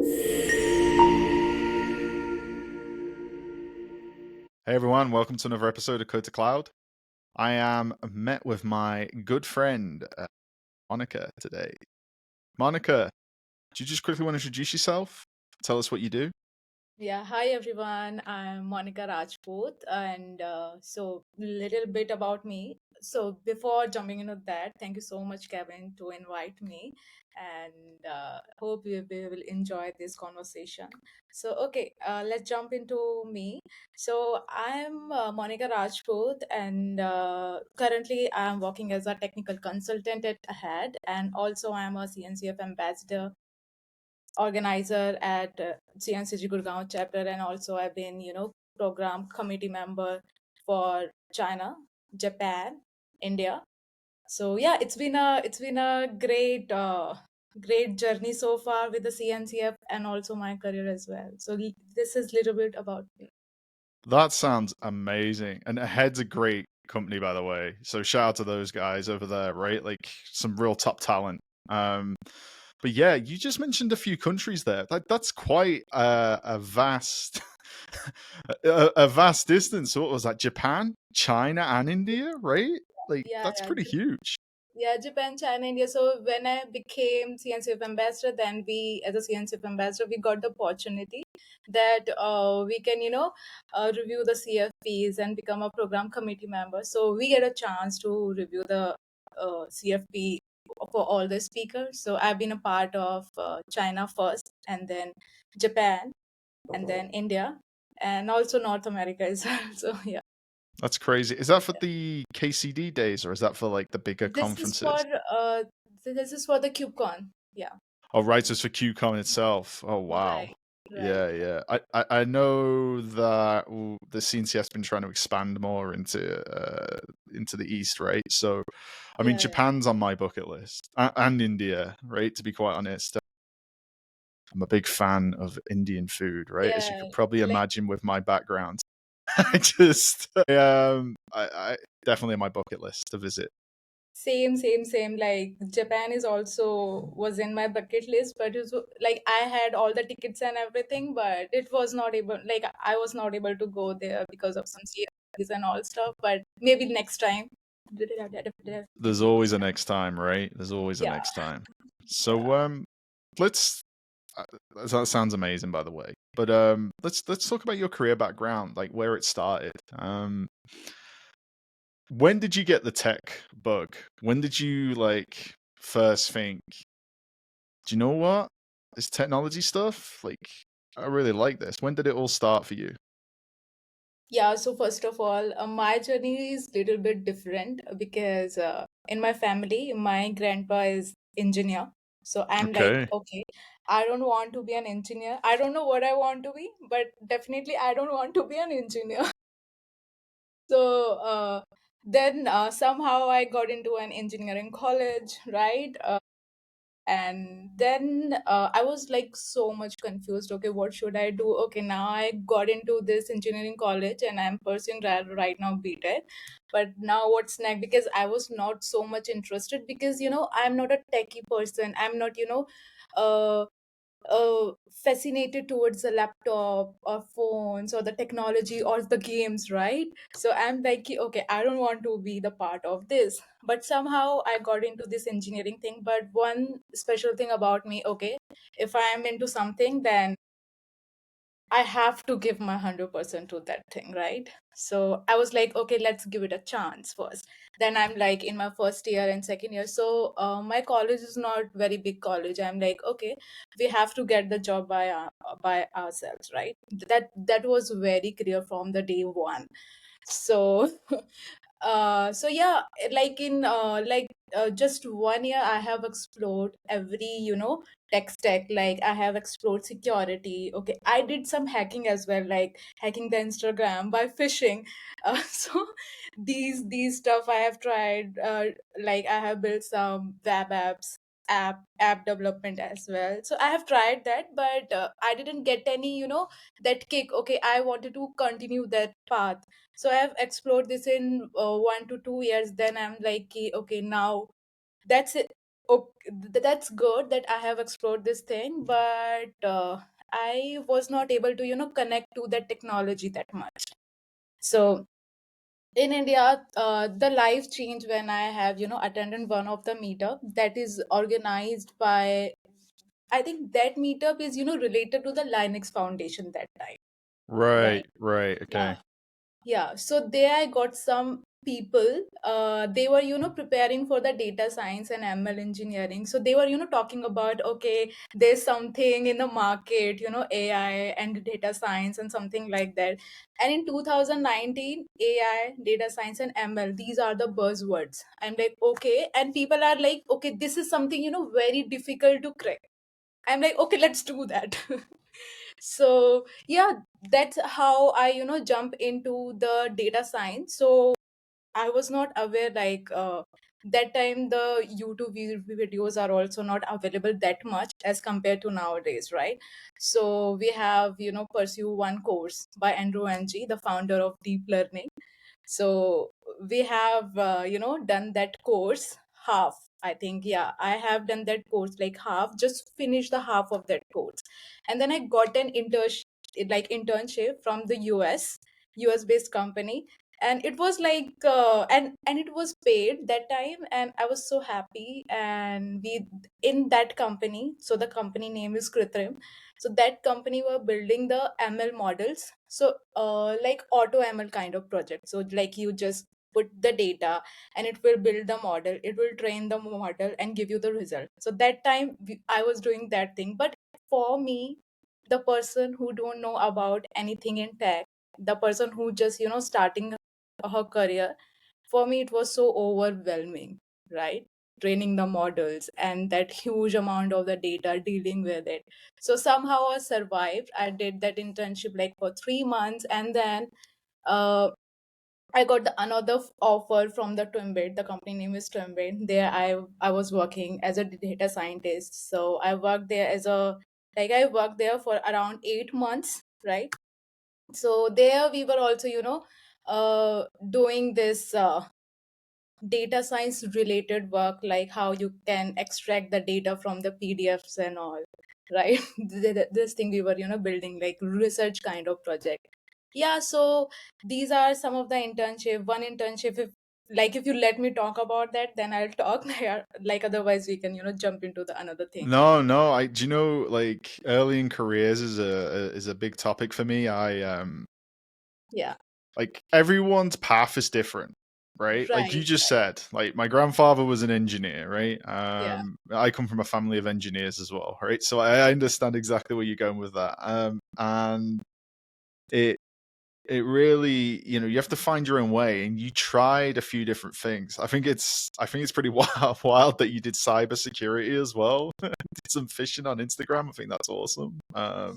Hey everyone, welcome to another episode of Code to Cloud. I am met with my good friend Monica today. Monica, do you just quickly want to introduce yourself? Tell us what you do. Yeah, hi everyone. I'm Monica Rajput, and so little bit about me. So before jumping into that, thank you so much, Kevin, to invite me, and hope we will enjoy this conversation. So okay, let's jump into me. So I'm Monica Rajput, and currently I'm working as a technical consultant at Ahead, and also I'm a CNCF ambassador organizer at CNCG Gurgaon chapter, and also I've been, program committee member for China, Japan, India. So yeah, it's been a great journey so far with the CNCF and also my career as well. So this is little bit about me. That sounds amazing. And Ahead's a great company, by the way. So shout out to those guys over there, right? Like some real top talent. Um, but yeah, you just mentioned a few countries there. That's quite a vast, a vast distance. So what was that? Japan, China, and India, right? Like Yeah, that's yeah. pretty huge. Yeah, Japan, China, India. So when I became CNCF ambassador, then we, as a CNCF ambassador, we got the opportunity that we can, review the CFPs and become a program committee member. So we get a chance to review the CFP for all the speakers. So I've been a part of China first, and then Japan, and then India, and also North America as well. So yeah. That's crazy. Is that for the KCD days or is that for like the bigger This is for conferences? the KubeCon. Yeah. Oh, right. So it's for QCon itself. Oh, Right. wow. Right. Yeah, yeah. I know that the CNCF's been trying to expand more into the East, right? So, I mean, Yeah, yeah. Japan's on my bucket list, and India, right? To be quite honest, I'm a big fan of Indian food, right? As you Yeah, could probably like imagine with my background. I definitely on my bucket list to visit. same. Like Japan is also was in my bucket list, but it was like I had all the tickets and everything, but it was not able. Like I was not able to go there because of some CFPs and all stuff. But maybe next time. There's always a next time, right? There's always a Yeah, next time. yeah. So let's uh, that sounds amazing, by the way. But let's talk about your career background, like where it started. When did you get the tech bug? When did you like first think, do you know what? This technology stuff, like I really like this. When did it all start for you? Yeah, so first of all, my journey is little bit different because in my family, my grandpa is engineer. So I'm like, Okay. okay, I don't want to be an engineer. I don't know what I want to be, but definitely I don't want to be an engineer. So then somehow I got into an engineering college, right? And then I was like so much confused. Okay, what should I do? Okay, now I got into this engineering college and I'm pursuing right now BTech. But now what's next? Because I was not so much interested, because I'm not a techie person. I'm not uh fascinated towards the laptop or phones or the technology or the games, right? So I'm like, okay, I don't want to be the part of this. But somehow I got into this engineering thing. But one special thing about me, okay, if I am into something, then I have to give my 100% to that thing, right? So I was like, okay, let's give it a chance first. Then I'm like in my first year and second year. So my college is not very big college. I'm like, okay, we have to get the job by ourselves, right? That was very clear from the day one. So so yeah, like in just 1 year I have explored every tech stack. Like I have explored security. Okay, I did some hacking as well, like hacking the Instagram by phishing. So these stuff I have tried. Like I have built some web apps, app development as well. So I have tried that, but I didn't get any that kick. Okay, I wanted to continue that path. So I have explored this in 1 to 2 years. Then I'm like, okay, now that's it. okay, that's good that I have explored this thing, but I was not able to, connect to that technology that much. So in India, the life changed when I have, attended one of the meetup that is organized by, I think that meetup is, related to the Linux Foundation that time, right? Right, right, Yeah. okay. Yeah, so there I got some people. They were, preparing for the data science and ML engineering. So they were, talking about, okay, there's something in the market, AI and data science and something like that. And in 2019, AI, data science, and ML, these are the buzzwords. I'm like, okay. And people are like, okay, this is something, very difficult to crack. I'm like, okay, let's do that. So yeah, that's how I jump into the data science. So I was not aware, like, that time the YouTube videos are also not available that much as compared to nowadays, right? So we have pursue one course by Andrew Ng, the founder of deep learning. So we have done that course half, I think. Yeah, I have done that course like half, just finished the half of that course. And then I got an internship from the US based company. And it was like and it was paid that time, and I was so happy. And we in that company, so the company name is Kritrim. So that company were building the ML models. So like auto ML kind of project. So like you just put the data and it will build the model, it will train the model and give you the result. So that time I was doing that thing. But for me, the person who don't know about anything in tech, the person who just starting her career, for me it was so overwhelming, right? Training the models and that huge amount of the data, dealing with it. So somehow I survived. I did that internship like for 3 months, and then uh, I got another offer from the Twimbit. The company name is Twimbit. There I was working as a data scientist. So I worked there as a like I worked there for around 8 months, right? So there we were also doing this data science related work, like how you can extract the data from the PDFs and all, right? This thing we were building like research kind of project. Yeah, so these are some of the internship. One internship, if you let me talk about that, then I'll talk. Like otherwise we can jump into the another thing. No, no, I do you know, like, early in careers is a big topic for me. Yeah. Like, everyone's path is different, right? Like you Right. just said, like, my grandfather was an engineer, right? Yeah. I come from a family of engineers as well, right? So I understand exactly where you're going with that. And it it really, you have to find your own way, and you tried a few different things. I think it's pretty wild that you did cybersecurity as well. Did some fishing on Instagram. I think that's awesome.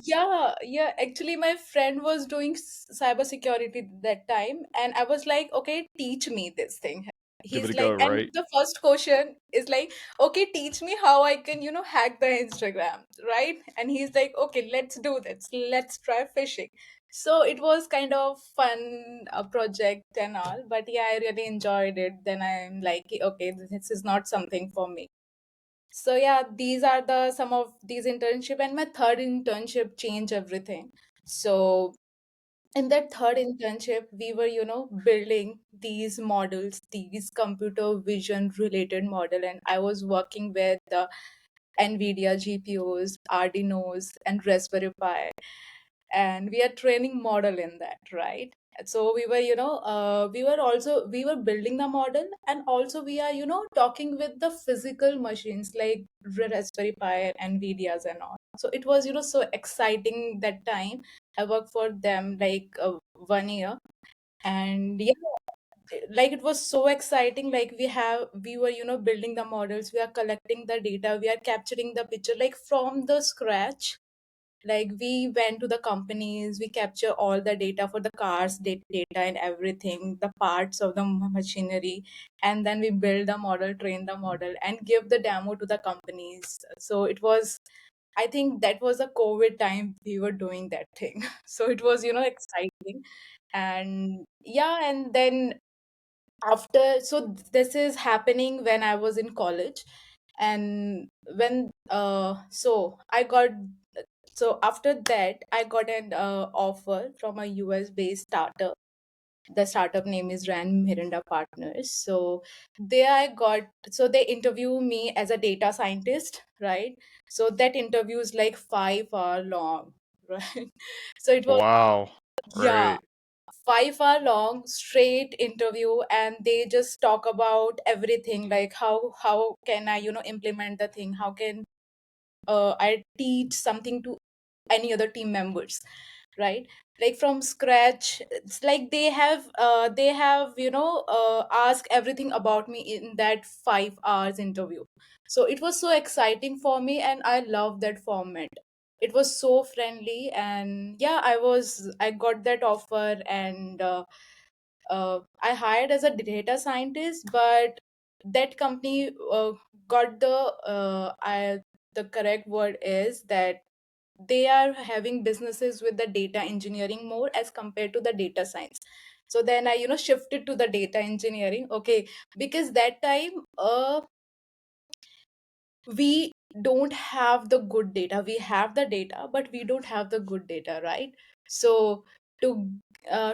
Yeah, yeah. Actually, my friend was doing cybersecurity that time, and I was like, "Okay, teach me this thing." Give it He's a go, like, and right? the first question is like, "Okay, teach me how I can, hack the Instagram, right?" And he's like, "Okay, let's do this. Let's try phishing." So it was kind of fun project and all, but yeah, I really enjoyed it. Then I'm like, "Okay, this is not something for me." So yeah, these are the some of these internship, and my third internship changed everything. So in that third internship, we were building these models, these computer vision related model, and I was working with the NVIDIA GPUs, Arduinos, and Raspberry Pi, and we are training model in that, right? So we were we were building the model, and also we are talking with the physical machines like Raspberry Pi and Nvidias and all. So it was so exciting that time. I worked for them like 1 year, and yeah, like it was so exciting. Like we were building the models, we are collecting the data, we are capturing the picture like from the scratch. Like we went to the companies, we capture all the data for the cars, data and everything, the parts of the machinery, and then we build the model, train the model, and give the demo to the companies. So it was, I think that was a COVID time we were doing that thing. So it was exciting. And yeah, and then after, so this is happening when I was in college. And when so I got so after that I got an offer from a US based startup. The startup name is Ran Mirinda Partners. So there I got, so they interview me as a data scientist, right? So that interview is like 5 hour long, right? So it was, Wow. yeah, Right. 5 hour long straight interview, and they just talk about everything, like how can I, implement the thing, how can I teach something to any other team members, right? Like from scratch. It's like they have asked everything about me in that 5 hours interview. So it was so exciting for me, and I love that format. It was so friendly, and yeah, I got that offer, and I hired as a data scientist, but that company got the correct word is that they are having businesses with the data engineering more as compared to the data science. So then I shifted to the data engineering. Okay, because that time we don't have the good data. We have the data, but we don't have the good data, right? So to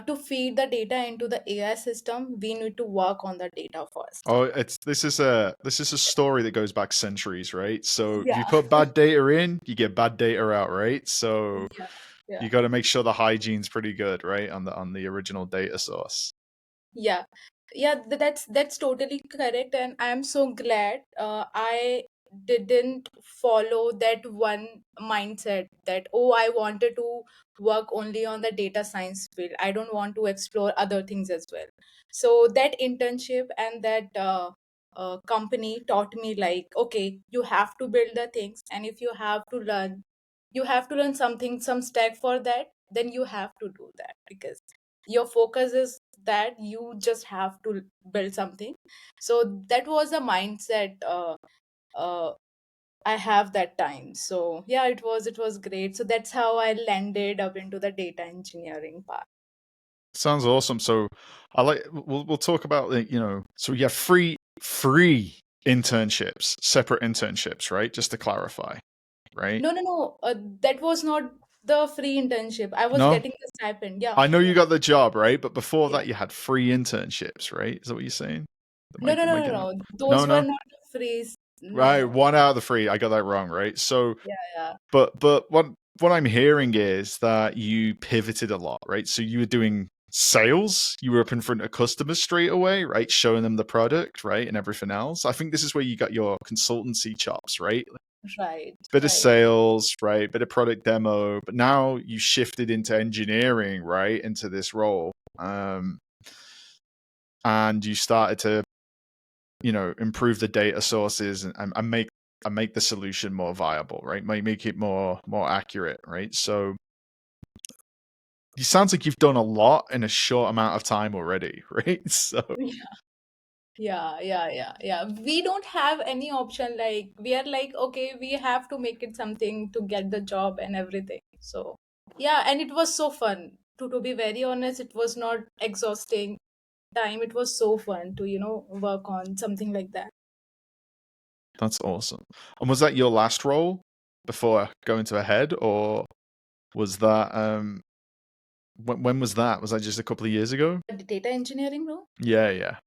to feed the data into the AI system, we need to work on the data first. Oh, this is a story that goes back centuries, right? So if you Yeah, put bad data in, you get bad data out, right? So yeah, yeah. you got to make sure the hygiene's pretty good, right, on the original data source. Yeah, yeah, that's totally correct, and I'm so glad I didn't follow that one mindset that, oh, I wanted to work only on the data science field. I don't want to explore other things as well. So that internship and that company taught me like, okay, you have to build the things, and if you have to learn something, some stack for that, then you have to do that, because your focus is that you just have to build something. So that was a mindset uh, I have that time. So yeah, it was great. So that's how I landed up into the data engineering part. Sounds awesome. So I like we'll talk about so you have free internships, separate internships, right? Just to clarify, right? No, no, no. That was not the free internship. I was No, getting the stipend. Yeah, I know yeah, you got the job, right? But before yeah. that, you had free internships, right? Is that what you're saying? No, no, Am no, I no, getting that? no. No, Those were no. not free. No, Right, no. one out of the three. I got that wrong, right? So, Yeah, yeah. but what I'm hearing is that you pivoted a lot, right? So you were doing sales, you were up in front of customers straight away, right? Showing them the product, right, and everything else. I think this is where you got your consultancy chops, right? Right, Bit of right. sales, right? Bit of product demo, but now you shifted into engineering, right? Into this role, and you started to improve the data sources and make the solution more viable, right? Make it more accurate, right? So it sounds like you've done a lot in a short amount of time already, right? So Yeah, yeah, yeah, yeah. We don't have any option. Like, we are like, okay, we have to make it something to get the job and everything. So, yeah, and it was so fun. To be very honest, it was not exhausting time. It was so fun to, work on something like that. that's awesome. And was that your last role before going to a head, or was that when was that? Was that just a couple of years ago? The data engineering role? Yeah, yeah.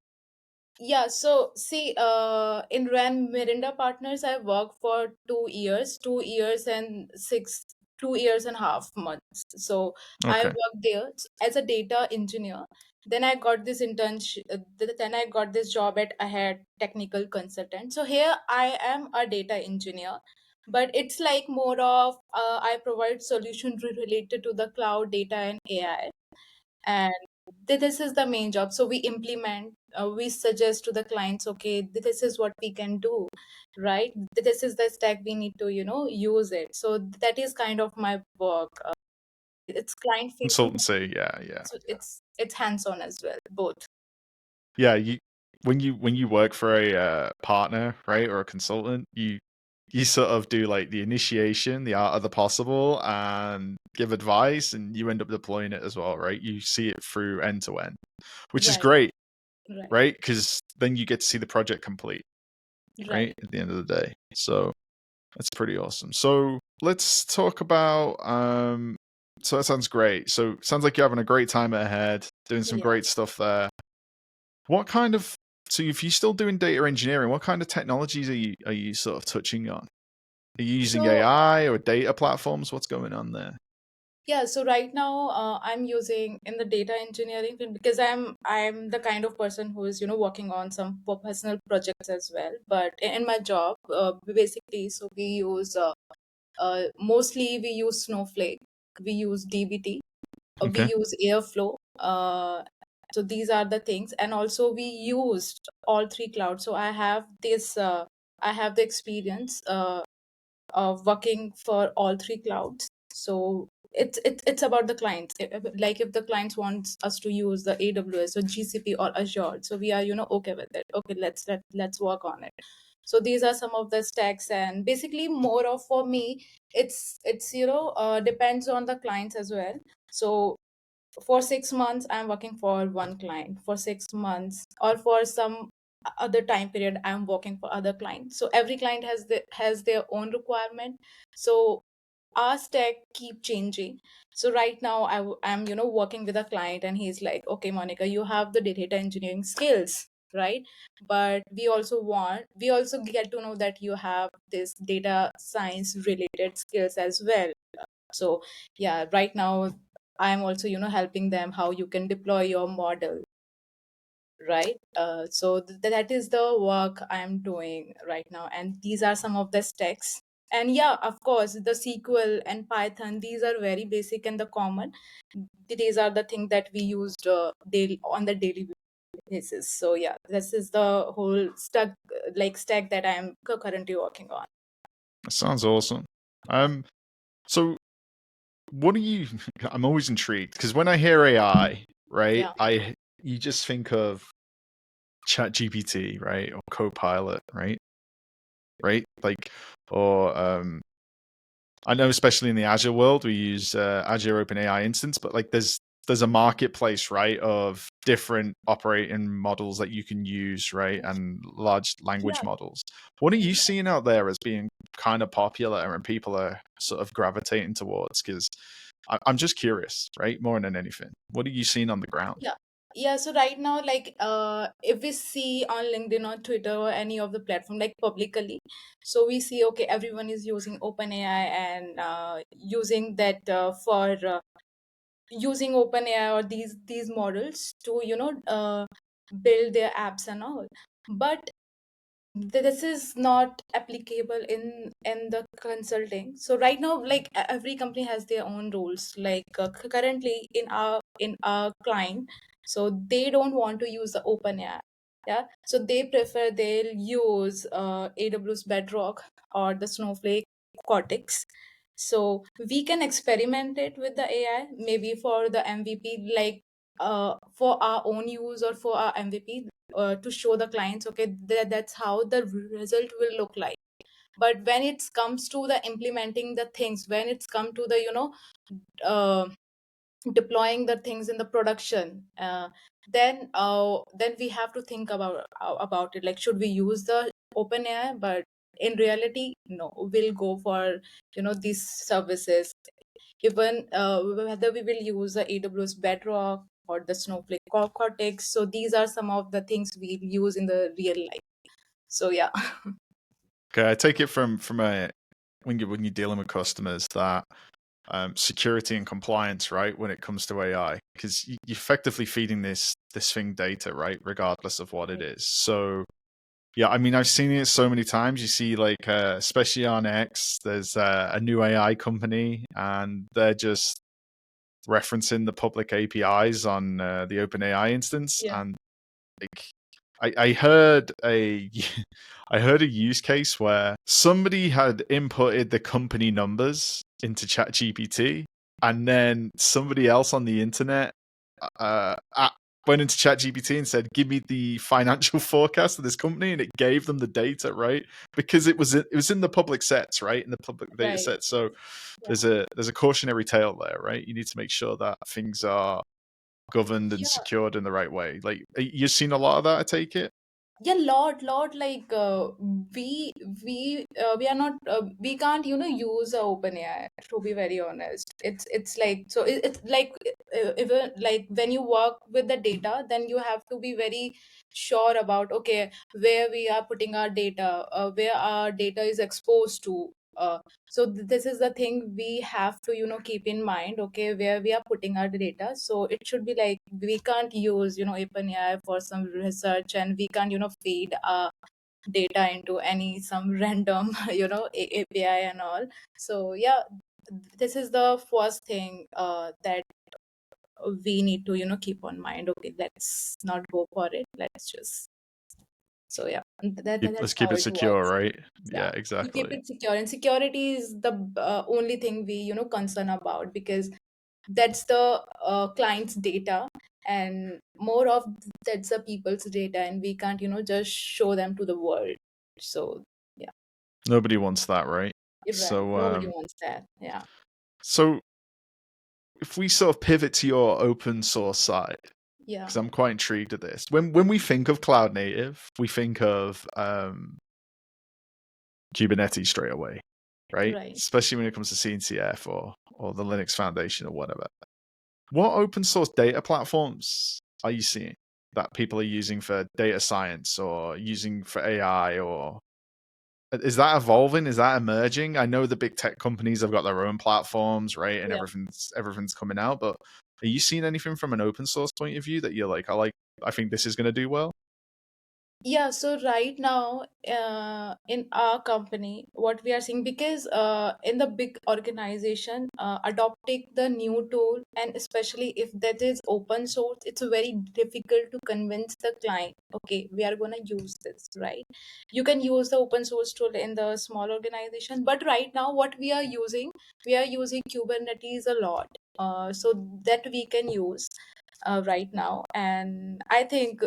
Yeah, so see, in Ran Mirinda Partners, I worked for 2 years, 2 years and 2 years and a half months. So I Okay. worked there as a data engineer. Then I got this internship. Then I got this job at Ahead Technical Consultant. So here I am a data engineer, but it's like more of I provide solutions related to the cloud data and AI, and this is the main job. So we implement, we suggest to the clients, okay, this is what we can do, right? This is the stack we need to use it. So that is kind of my work. It's client facing, Consultancy, yeah, yeah. so it's hands on as well, both. Yeah, you when you work for a partner, right, or a consultant, you sort of do like the initiation, the art of the possible, and give advice, and you end up deploying it as well, right? You see it through end to end, which is Right, great, right. right? Because then you get to see the project complete. right? Right. At the end of the day. So that's pretty awesome. So let's talk about so that sounds great. So sounds like you're having a great time ahead, doing some Yeah. great stuff there. What kind of so if you're still doing data engineering, what kind of technologies are you sort of touching on? Are you using So AI or data platforms? What's going on there? yeah, so right now I'm using in the data engineering field because I'm the kind of person who is working on some personal projects as well. But in my job, basically, so we use mostly we use Snowflake, we use DBT, we Okay. use Airflow. So these are the things, and also we used all three clouds. So I have the experience of working for all three clouds. So it's about the clients. Like if the clients wants us to use the AWS or GCP or Azure, so we are okay with it. Okay, let's work on it. So these are some of the stacks, and basically more of for me, it's depends on the clients as well. So for 6 months I'm working for one client, for 6 months or for some other time period I'm working for other clients. So every client has their own requirement. So our stack keep changing. So right now I'm working with a client, and he's like, okay, Monica, you have the data engineering skills, right? But we also get to know that you have this data science related skills as well. So yeah, right now I'm also helping them how you can deploy your model, right? So that is the work I'm doing right now, and these are some of the stacks. And yeah, of course, the SQL and Python, these are very basic and the common. These are the things that we used daily on the daily basis. So yeah, this is the whole stack that I'm currently working on. That sounds awesome. So what are you I'm always intrigued because when I hear AI, right, Yeah. you just think of Chat GPT, right? Or Copilot, right? Right? Like or I know especially in the Azure world, we use Azure OpenAI instance, but like there's a marketplace, right, of different operating models that you can use, right, and large language Yeah. models. What are you seeing out there as being kind of popular and people are sort of gravitating towards? Because I'm just curious, right, more than anything. What are you seeing on the ground? Yeah. Yeah, so right now, like if we see on LinkedIn or Twitter or any of the platform, like publicly, so we see, okay, everyone is using OpenAI and using that for using OpenAI or these models to build their apps and all. But this is not applicable in the consulting. So right now, like every company has their own rules. Like currently in our client, so they don't want to use the open AI. Yeah, so they'll use AWS Bedrock or the Snowflake Cortex. So we can experiment it with the AI, maybe for the MVP, like for our own use or for our MVP, to show the clients, okay, that's how the result will look like. But when it comes to the implementing the things, when it's come to the uh, deploying the things in the production, then we have to think about it, like should we use the open AI? But in reality, no, we'll go for these services, even whether we will use the AWS Bedrock or the Snowflake Cortex. So these are some of the things we use in the real life. So yeah. Okay, I take it from a when you're dealing with customers that security and compliance, right, when it comes to AI, because you're effectively feeding this thing data, right, regardless of what it is. So yeah, I mean, I've seen it so many times. You see, like, especially on X, there's a new AI company, and they're just referencing the public APIs on the OpenAI instance, Yeah. and like, I heard a I heard a use case where somebody had inputted the company numbers into ChatGPT, and then somebody else on the internet went into ChatGPT and said, "Give me the financial forecast of this company," and it gave them the data, right? Because it was in the public sets, right, in the public data Right. set. So Yeah. there's a cautionary tale there, right? You need to make sure that things are governed and Yeah. secured in the right way. Like you've seen a lot of that, I take it. Yeah, lot like we are not we can't use OpenAI, to be very honest. It's like, so it's like even like when you work with the data, then you have to be very sure about, okay, where we are putting our data, where our data is exposed to. So this is the thing we have to keep in mind, okay, where we are putting our data. So it should be like, we can't use OpenAI for some research, and we can't feed our data into any some random API and all. So yeah, this is the first thing that we need to keep on mind. Okay, let's not go for it, let's just, so yeah, Let's that's keep how it it secure, works. right? Yeah, Yeah, we keep exactly. it secure, and security is the only thing we concern about, because that's the client's data, and more of that's the people's data, and we can't just show them to the world. So yeah, Nobody wants that, right? you're right, So, nobody wants that. Yeah. so if we sort of pivot to your open source side, Yeah. because I'm quite intrigued at this. When we think of cloud native, we think of Kubernetes straight away, right? Right. Especially when it comes to CNCF or the Linux Foundation or whatever. What open source data platforms are you seeing that people are using for data science or using for AI, or is that evolving? Is that emerging? I know the big tech companies have got their own platforms, right? And Yeah. everything's coming out, but are you seeing anything from an open source point of view that you're like, I think this is going to do well? Yeah, so right now, in our company, what we are seeing, because in the big organization, adopting the new tool, and especially if that is open source, it's very difficult to convince the client, okay, we are going to use this, right? You can use the open source tool in the small organization, but right now, what we are using Kubernetes a lot, so that we can use right now. And I think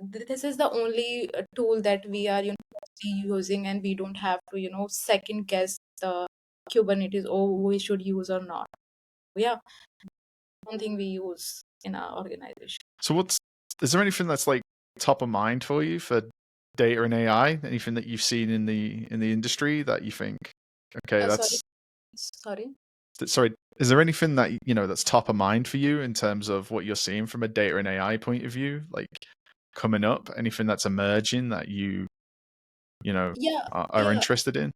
this is the only tool that we are using, and we don't have to second guess the Kubernetes, or we should use or not. Yeah, something we use in our organization. So is there anything that's like top of mind for you for data and AI? Anything that you've seen in the industry that you think, okay, Sorry, that's sorry. sorry, is there anything that that's top of mind for you in terms of what you're seeing from a data and AI point of view, like coming up? Anything that's emerging that you know Yeah, are yeah. interested in?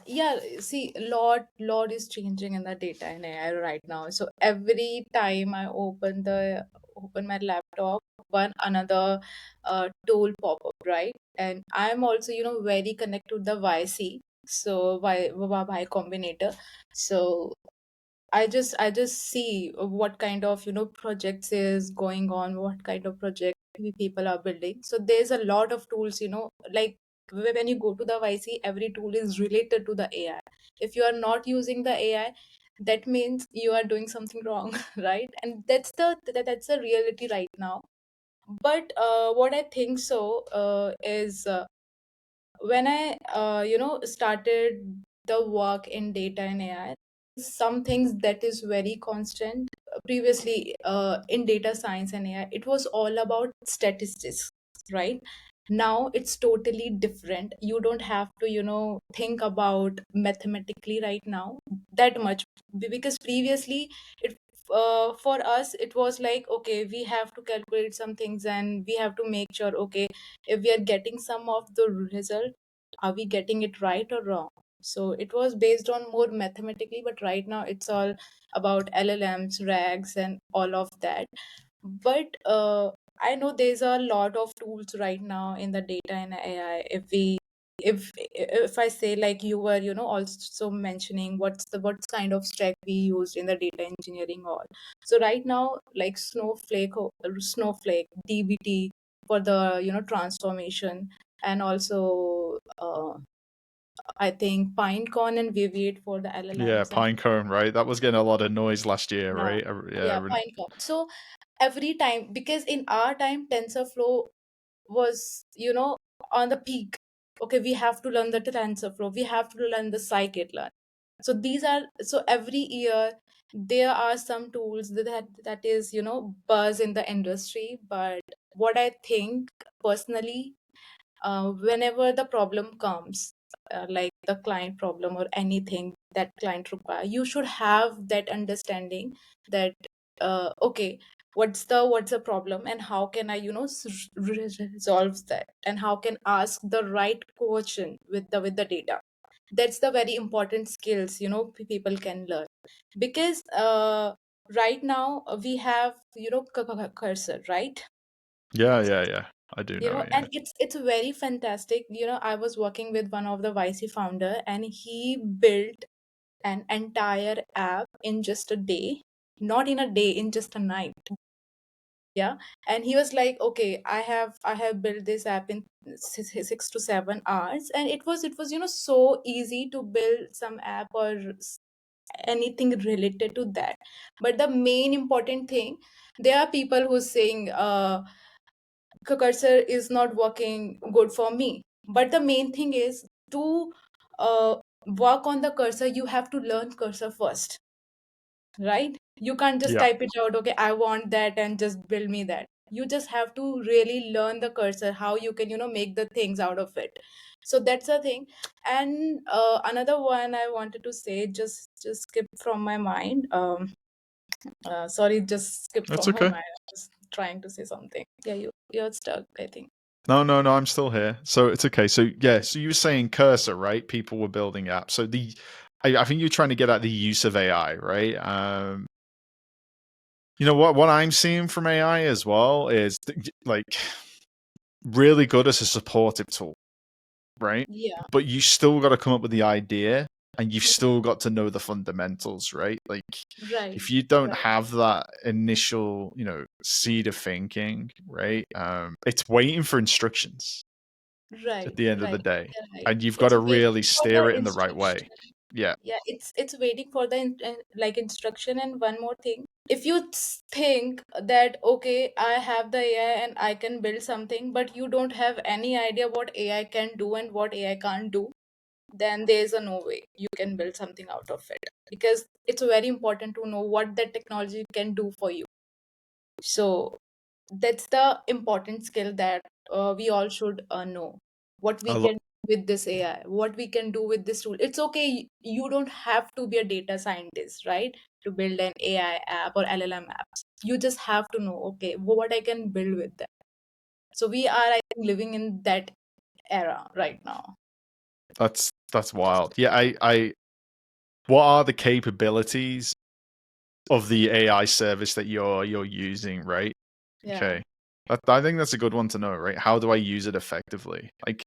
Yeah, see, lot is changing in the data and AI right now. So every time I open my laptop, one another tool pop up, right? And I'm also very connected to the YC, so Y Combinator. So I just see what kind of projects is going on, what kind of project we people are building. So there's a lot of tools, like when you go to the YC, every tool is related to the AI. If you are not using the AI, that means you are doing something wrong, right? And that's the reality right now. But what I think so is when I started the work in data and AI, some things that is very constant. Previously, in data science and AI, it was all about statistics, right? Now it's totally different. You don't have to think about mathematically right now that much, because previously it for us it was like, okay, we have to calculate some things, and we have to make sure, okay, if we are getting some of the result, are we getting it right or wrong? So it was based on more mathematically, but right now it's all about LLMs, rags, and all of that. But I know there's a lot of tools right now in the data and AI. If I say, like you were also mentioning, what kind of stack we used in the data engineering all. So right now, like Snowflake, DBT for the transformation, and also I think Pinecone and Viviate for the Yeah, LLMs. And Pinecone, right? That was getting a lot of noise last year, yeah, right? yeah, Pinecone. So every time, because in our time TensorFlow was on the peak. Okay, we have to learn the TensorFlow, we have to learn the scikit-learn. So these are, so every year there are some tools that is buzz in the industry, but what I think personally, whenever the problem comes, like the client problem or anything that client require, you should have that understanding that okay, what's the problem and how can I resolve that, and how can ask the right question with the data. That's the very important skills people can learn, because right now we have cursor, right? Yeah, yeah, yeah. I do know it. Yeah. And it's very fantastic. I was working with one of the YC founder, and he built an entire app in just a day, not in a day, in just a night. Yeah. And he was like, okay, I have built this app in 6 to 7 hours, and it was so easy to build some app or anything related to that. But the main important thing, there are people who saying cursor is not working good for me. But the main thing is to uh, work on the cursor, you have to learn cursor first, right? You can't just Yeah. type it out, okay, I want that, and just build me that. You just have to really learn the cursor, how you can make the things out of it. So that's the thing. And another one I wanted to say, just skipped from my mind. Sorry, just skipped That's from my okay. mind. I was trying to say something. Yeah, you're stuck, I think. No, no, no. I'm still here, so it's okay. So yeah, so you were saying cursor, right? People were building apps. So I think you're trying to get at the use of AI, right? What I'm seeing from AI as well is like really good as a supportive tool, right? Yeah. But you still got to come up with the idea, and you've still got to know the fundamentals, right? Like Right, if you don't right, have that initial, seed of thinking, right? It's waiting for instructions at right, the end of the right. day, You're right. and you've got It's to waiting really for the steer it in the right way. instruction. Yeah, Yeah, it's waiting for the like instruction. And one more thing, if you think that okay, I have the AI and I can build something, but you don't have any idea what AI can do and what AI can't do, then there's a no way you can build something out of it, because it's very important to know what that technology can do for you. So that's the important skill that we all should know, what we I lo- can do with this AI, what we can do with this tool. It's okay, you don't have to be a data scientist, right, to build an AI app or LLM apps. You just have to know, okay, what I can build with that. So we are, I think, living in that era right now. that's wild. Yeah, I what are the capabilities of the AI service that you're using, right? Yeah. Okay. I think that's a good one to know, right? How do I use it effectively? Like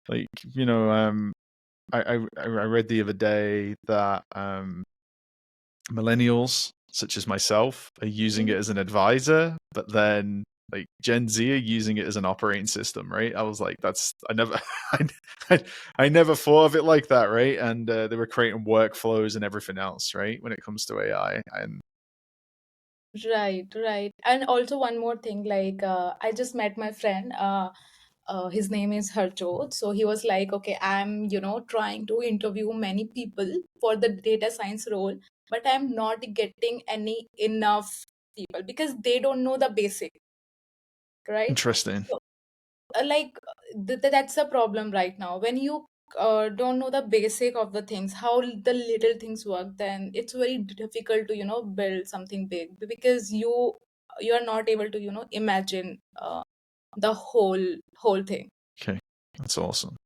I read the other day that millennials such as myself are using it Mhm. as an advisor, but then like Gen Z are using it as an operating system, right? I was like, I never, I never thought of it like that, right? And they were creating workflows and everything else, right? When it comes to AI, and Right, right. And also one more thing, like I just met my friend. His name is Harjot. So he was like, okay, I'm trying to interview many people for the data science role, but I'm not getting any enough people because they don't know the basic, right? interesting. So that's the problem right now. When you don't know the basic of the things, how the little things work, then it's very difficult to build something big, because you are not able to imagine the whole thing. Okay, that's awesome.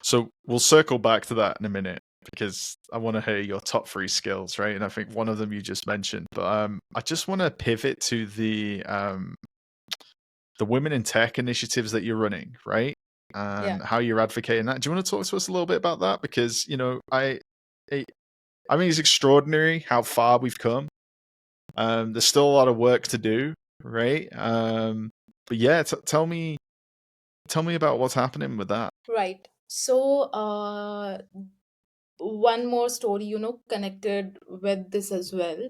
So we'll circle back to that in a minute because I want to hear your top three skills, right? And I think one of them you just mentioned, but I just want to pivot to the women in tech initiatives that you're running, right? Yeah. And how you're advocating that. Do you want to talk to us a little bit about that? Because I mean, it's extraordinary how far we've come. There's still a lot of work to do, right? But yeah, tell me about what's happening with that. Right. So one more story connected with this as well.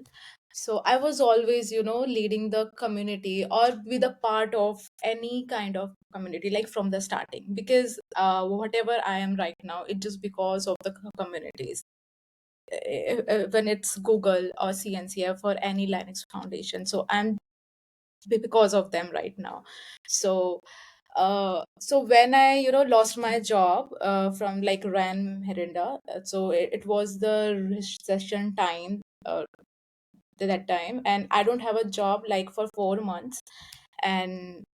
So I was always leading the community or be the part of any kind of community, like from the starting, because whatever I am right now, it's just because of the communities. When it's Google or CNCF or any Linux foundation, so I'm because of them right now. So so when I lost my job from like Ran Herinda, so it was the recession time that time, and I don't have a job like for 4 months. And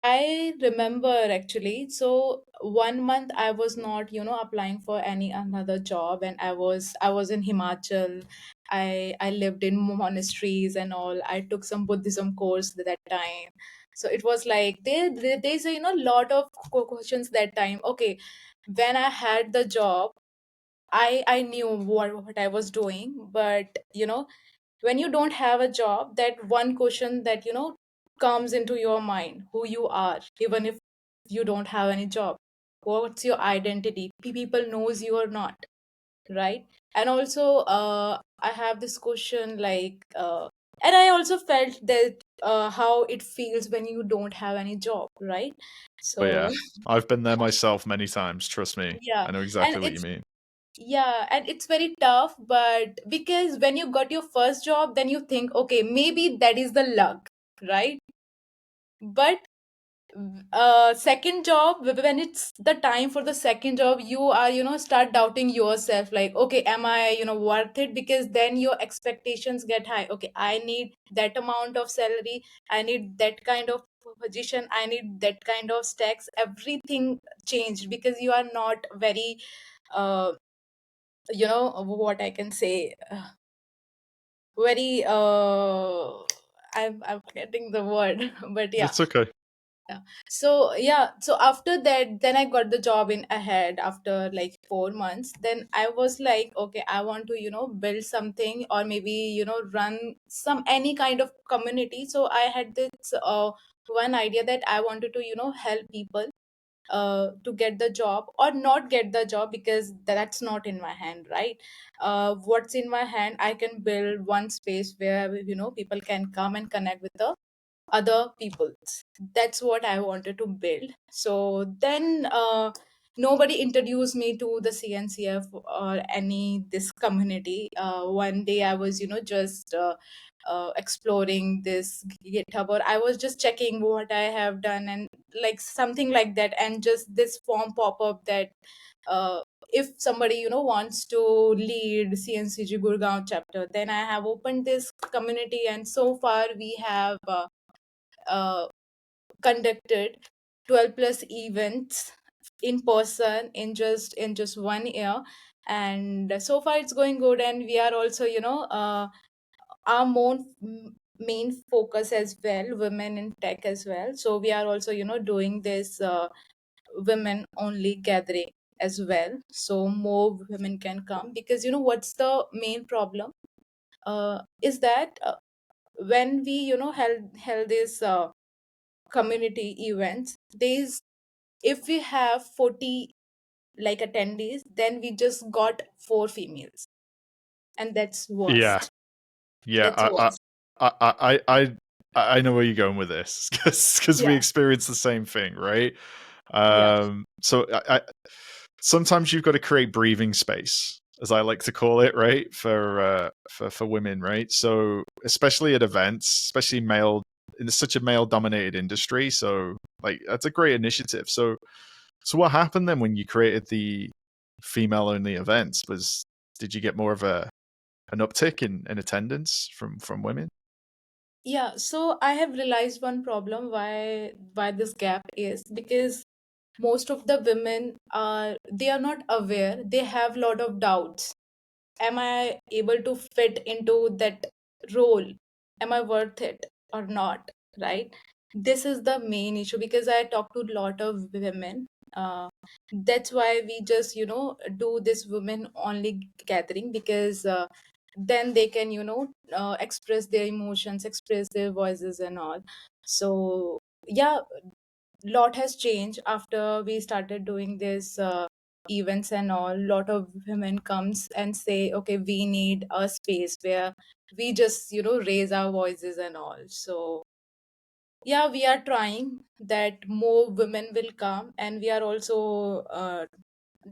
I remember actually. So 1 month I was not, applying for any another job, and I was in Himachal. I lived in monasteries and all. I took some Buddhism course at that time. So it was like there's a lot of questions that time. Okay, when I had the job, I knew what I was doing, but when you don't have a job, that one question that comes into your mind, who you are, even if you don't have any job, what's your identity, people knows you or not, right? And also I have this question like and I also felt that how it feels when you don't have any job, right? Oh So yeah, I've been there myself many times. Trust me, yeah, I know and exactly what you it's mean. yeah, and it's very tough, but because when you got your first job, then you think, okay, maybe that is the luck, right? But second job, when it's the time for the second job, you are, start doubting yourself, like, okay, am I, worth it? Because then your expectations get high. Okay, I need that amount of salary, I need that kind of position, I need that kind of stacks. Everything changed because you are not very uh what I can say, very I'm forgetting the word, but yeah. It's okay. Yeah. So yeah, so after that, then I got the job in ahead after like 4 months. Then I was like, okay, I want to, build something, or maybe, run some any kind of community. So I had this one idea that I wanted to, help people to get the job or not get the job, because that's not in my hand, right? What's in my hand, I can build one space where people can come and connect with the other people. That's what I wanted to build. So then nobody introduced me to the CNCF or any this community. One day I was just exploring this GitHub, or I was just checking what I have done, and like something like that, and just this form pop up that if somebody wants to lead CNCG Gurgaon chapter, then I have opened this community, and so far we have uh, conducted 12 plus events in person in just 1 year. And so far it's going good, and we are also our main focus as well, women in tech as well. So we are also doing this women only gathering as well, so more women can come. Because what's the main problem is that when we held this community events, there's if we have 40 like attendees, then we just got 4 females, and that's Yeah, worst. yeah. That's worst. I know where you're going with this because we Yeah, experience the same thing, right? yeah, So sometimes you've got to create breathing space, as I like to call it, right? For women, right? So especially at events, especially male in such a male dominated industry. So like that's a great initiative. So what happened then when you created the female only events? Was did you get more of an uptick in attendance from women? yeah. So I have realized one problem why this gap is because most of the women are they are not aware, they have lot of doubts. Am I able to fit into that role? Am I worth it or not? Right? This is the main issue, because I talk to a lot of women. That's why we just do this women only gathering, because then they can express their emotions, express their voices and all. So yeah, lot has changed after we started doing this events and all. Lot of women comes and say, okay, we need a space where we just raise our voices and all. So yeah, we are trying that more women will come, and we are also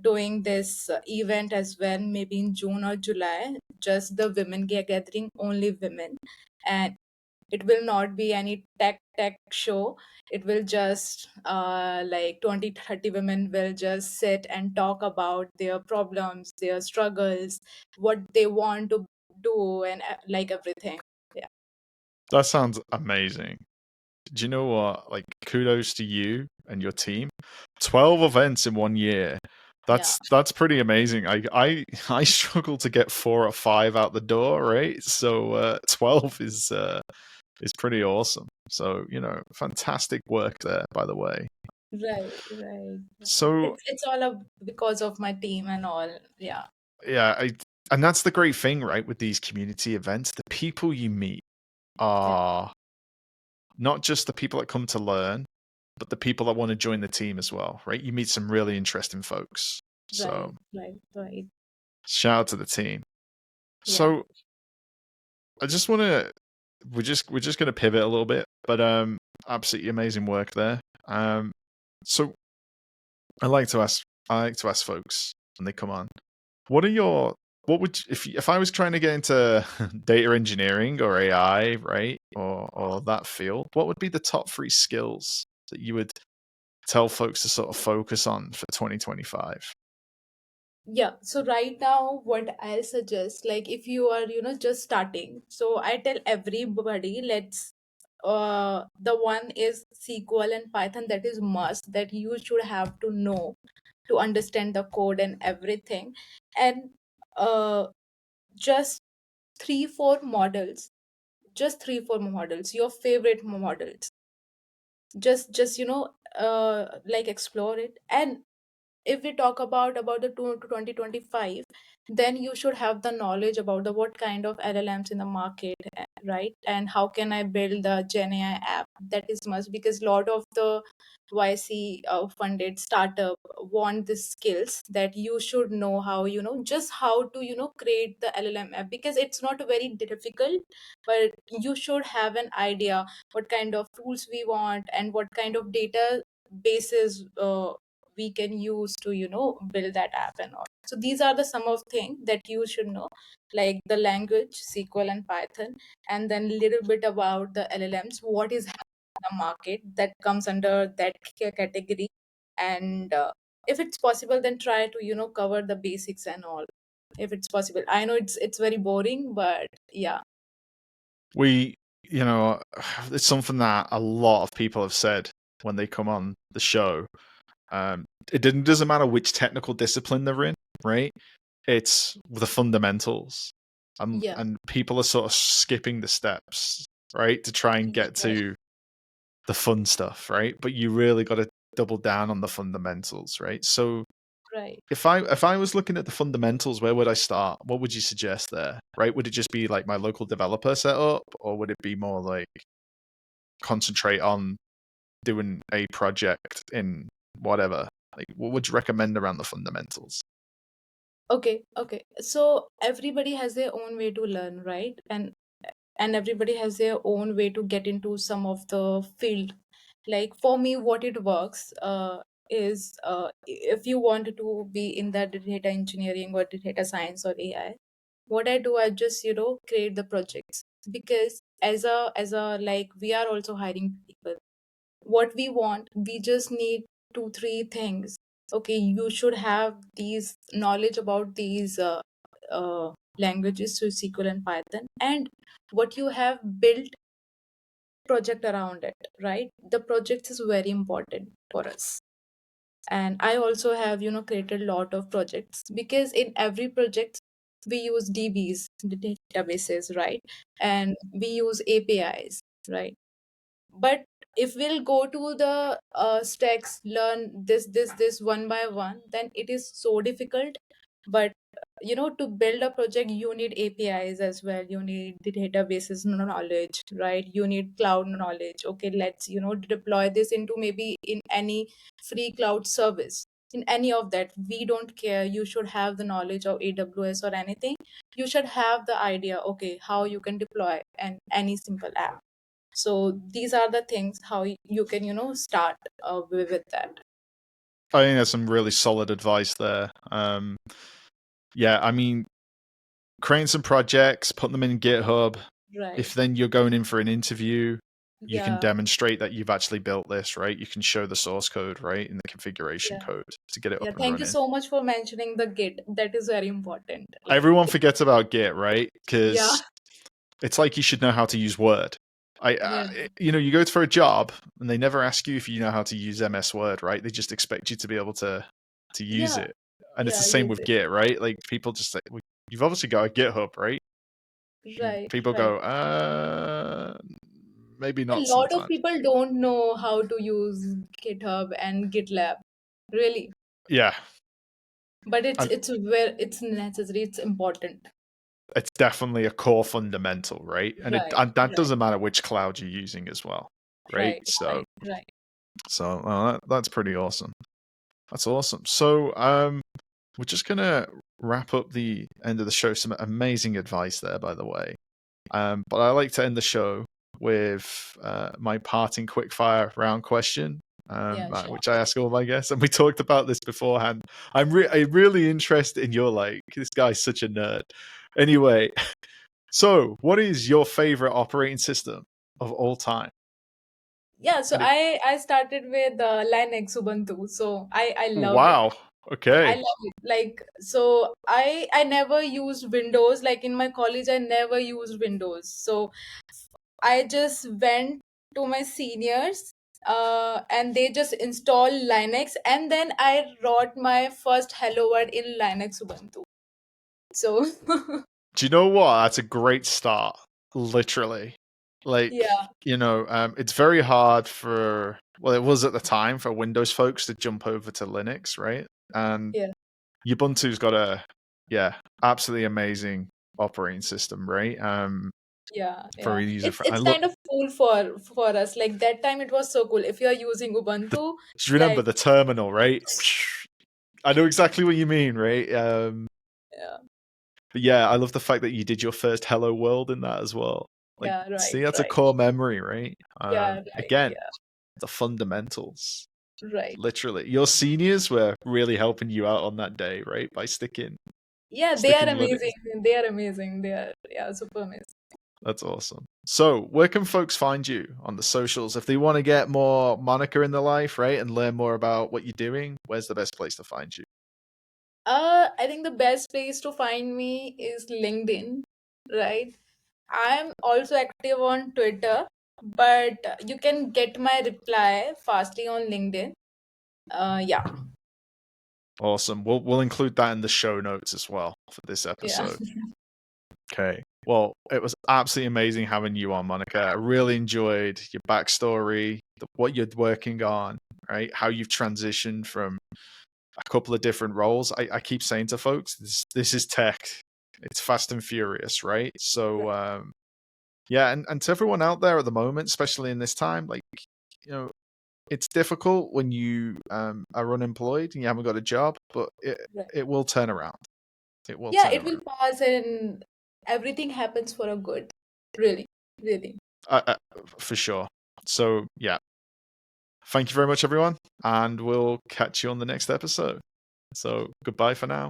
doing this event as well, maybe in June or July, just the women gathering, only women. And It will not be any tech show. It will just like 20-30 women will just sit and talk about their problems, their struggles, what they want to do, and like everything. Yeah. That sounds amazing. Do you know what? Like, kudos to you and your team. 12 events in 1 year. Yeah. That's pretty amazing. I struggle to get 4 or 5 out the door, right? So 12 is pretty awesome. So, fantastic work there, by the way. Right. So, It's all because of my team and all. Yeah. yeah, and that's the great thing, right, with these community events. The people you meet Yeah. are not just the people that come to learn, but the people that want to join the team as well, right? You meet some really interesting folks. Right. So Right. shout out to the team. Yeah. So I just want to we're just going to pivot a little bit, but absolutely amazing work there. So I like to ask folks when they come on, what would if I was trying to get into data engineering or AI, right, or that field, what would be the top 3 skills that you would tell folks to sort of focus on for 2025? Yeah, so right now, what I'll suggest, like if you are, just starting, so I tell everybody, the one is SQL and Python, that is must, that you should have to know to understand the code and everything. And uh, just three, four models, your favorite models, just, like explore it. And if we talk about the 2025, then you should have the knowledge about the what kind of LLMs in the market, right? And how can I build the Gen AI app? That is must, because a lot of the YC funded startup want the skills that you should know how, just how to, create the LLM app, because it's not very difficult, but you should have an idea what kind of tools we want and what kind of data bases we can use to build that app and all. So these are the some of things that you should know, like the language SQL and Python, and then little bit about the LLMs, what is happening in the market that comes under that category. And if it's possible, then try to cover the basics and all, if it's possible. I know it's very boring, but yeah. We, you know, it's something that a lot of people have said when they come on the show. Doesn't matter which technical discipline they're in, right? It's the fundamentals, Yeah. and people are sort of skipping the steps, right, to try and get Right. to the fun stuff, right? But you really got to double down on the fundamentals, right? So Right. if I was looking at the fundamentals, where would I start? What would you suggest there? Right? Would it just be like my local developer setup, or would it be more like concentrate on doing a project in whatever? Like, what would you recommend around the fundamentals? Okay. So everybody has their own way to learn, right? And everybody has their own way to get into some of the field. Like for me, what it works is, if you want to be in that data engineering or data science or AI, what I do, I just create the projects, because as a like we are also hiring people. What we want, we just need two three things. Okay, you should have these knowledge about these languages, so SQL and Python, and what you have built project around it, right? The project is very important for us. And I also have created a lot of projects, because in every project we use DBs, the databases, right? And we use APIs, right? But if we'll go to the stacks, learn this one by one, then it is so difficult. But to build a project, you need APIs as well, you need the databases knowledge, right? You need cloud knowledge. Okay, let's deploy this into maybe in any free cloud service. In any of that, we don't care, you should have the knowledge of AWS or anything. You should have the idea, okay, how you can deploy any simple app. So these are the things how you can start with that. I think there's some really solid advice there. Yeah, I mean, creating some projects, putting them in GitHub, Right. if then you're going in for an interview, you can Yeah. demonstrate that you've actually built this, right? You can show the source code, right, and the configuration Yeah. code to get it Yeah. up and Thank you running. so much for mentioning the Git. That is very important. Like, Everyone forgets about Git, right? yeah. Because it's like you should know how to use Word. Yeah. You go for a job and they never ask you if you know how to use MS Word, right? They just expect you to be able to use Yeah. it. And it's the Yeah. same Use with it. Git, right? Like people just say, well, you've obviously got a GitHub, right? And Right. people Right. go, maybe A not lot of sometimes. people don't know how to use GitHub and GitLab. Really. Yeah. But it's And it's where it's necessary. It's important. it's definitely a core fundamental, right? Right. And that Right. doesn't matter which cloud you're using as well, right? Right. So Right. Right. that's pretty awesome. That's awesome. So we're just gonna wrap up the end of the show. Some amazing advice there, by the way. But I like to end the show with my parting quickfire round question, Yeah. Sure. which I ask all my guests, and we talked about this beforehand. I'm really interested in your this guy's such a nerd. Anyway, so what is your favorite operating system of all time? Yeah. So And I started with Linux Ubuntu. So I love it. wow, I okay. love it. Like, so I never used Windows. Like in my college, I never used Windows. So I just went to my seniors, and they just installed Linux, and then I wrote my first hello world in Linux Ubuntu. So Do you know what? That's a great start. Literally, like yeah, it's very hard for it was at the time for Windows folks to jump over to Linux, right? And yeah, Ubuntu's got a absolutely amazing operating system, right? yeah, yeah. Very user It's friendly. I it's look. kind of cool for us. Like that time, it was so cool. If you are using Ubuntu, Do you remember like the terminal, right? I know exactly what you mean, right? yeah, But yeah, I love the fact that you did your first Hello World in that as well. Like, yeah, see, right, that's a right, core memory, right? yeah, right, Again, yeah, the fundamentals. right. Literally, your seniors were really helping you out on that day, right? By Yeah, they are sticking Linux. amazing. They are amazing. They are, yeah, super amazing. That's awesome. So, where can folks find you on the socials if they want to get more Monica in their life, right, and learn more about what you're doing? Where's the best place to find you? I think the best place to find me is LinkedIn, right? I'm also active on Twitter, but you can get my reply fastly on LinkedIn. Yeah, Awesome. We'll include that in the show notes as well for this yeah, episode. Okay. Well, it was absolutely amazing having you on, Monica. I really enjoyed your backstory, what you're working on, right? How you've transitioned from a couple of different roles. I keep saying to folks, this is tech. It's fast and furious, right? So, right, yeah, and to everyone out there at the moment, especially in this time, like, you know, it's difficult when you are unemployed and you haven't got a job, but right. it will turn around. It will Yeah, turn it will around. pass and everything happens for a good. Really, really. Uh, for sure. So, yeah. Thank you very much, everyone. And we'll catch you on the next episode. So, goodbye for now.